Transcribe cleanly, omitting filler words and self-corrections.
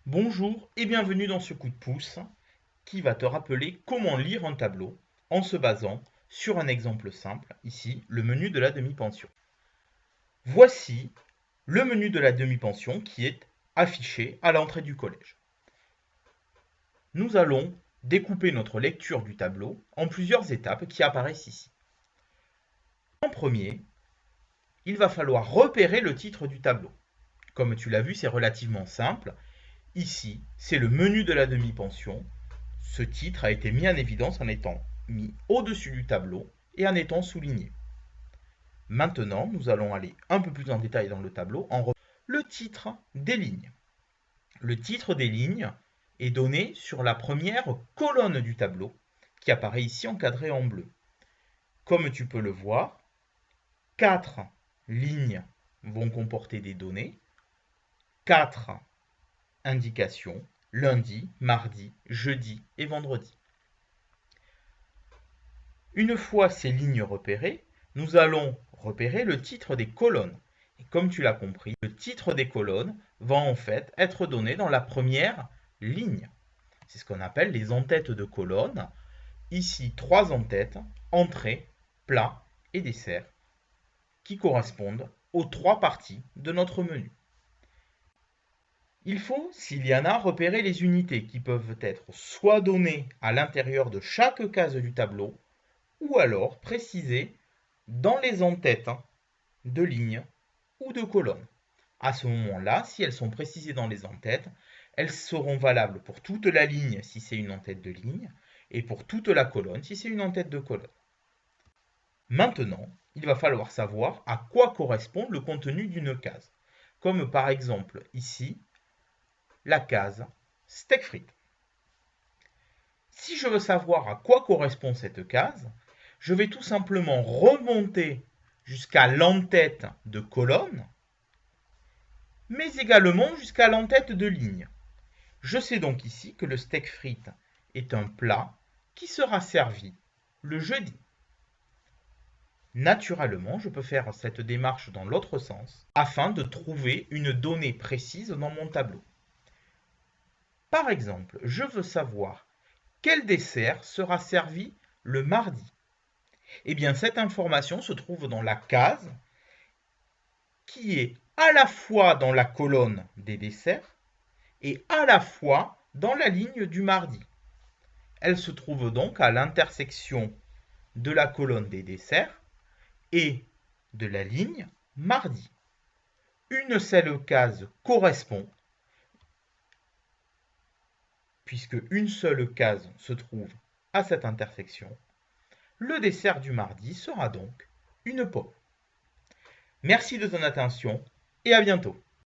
Bonjour et bienvenue dans ce coup de pouce qui va te rappeler comment lire un tableau en se basant sur un exemple simple, ici le menu de la demi-pension. Voici le menu de la demi-pension qui est affiché à l'entrée du collège. Nous allons découper notre lecture du tableau en plusieurs étapes qui apparaissent ici. En premier, il va falloir repérer le titre du tableau. Comme tu l'as vu, c'est relativement simple. Ici, c'est le menu de la demi-pension. Ce titre a été mis en évidence en étant mis au-dessus du tableau et en étant souligné. Maintenant, nous allons aller un peu plus en détail dans le tableau en reprenant le titre des lignes. Le titre des lignes est donné sur la première colonne du tableau qui apparaît ici encadrée en bleu. Comme tu peux le voir, 4 lignes vont comporter des données, 4 indications, lundi, mardi, jeudi et vendredi. Une fois ces lignes repérées, nous allons repérer le titre des colonnes. Et comme tu l'as compris, le titre des colonnes va en fait être donné dans la première ligne. C'est ce qu'on appelle les en-têtes de colonnes. Ici, 3 en-têtes, entrée, plat et dessert, qui correspondent aux 3 parties de notre menu. Il faut, s'il y en a, repérer les unités qui peuvent être soit données à l'intérieur de chaque case du tableau, ou alors précisées dans les en-têtes de lignes ou de colonnes. À ce moment-là, si elles sont précisées dans les en-têtes, elles seront valables pour toute la ligne si c'est une en-tête de ligne, et pour toute la colonne si c'est une en-tête de colonne. Maintenant, il va falloir savoir à quoi correspond le contenu d'une case, comme par exemple ici, la case steak frites. Si je veux savoir à quoi correspond cette case, je vais tout simplement remonter jusqu'à l'en-tête de colonne, mais également jusqu'à l'en-tête de ligne. Je sais donc ici que le steak frites est un plat qui sera servi le jeudi. Naturellement, je peux faire cette démarche dans l'autre sens afin de trouver une donnée précise dans mon tableau. Par exemple, je veux savoir quel dessert sera servi le mardi. Eh bien, cette information se trouve dans la case qui est à la fois dans la colonne des desserts et à la fois dans la ligne du mardi. Elle se trouve donc à l'intersection de la colonne des desserts et de la ligne mardi. Une seule case correspond, puisque une seule case se trouve à cette intersection. Le dessert du mardi sera donc une pomme. Merci de ton attention et à bientôt.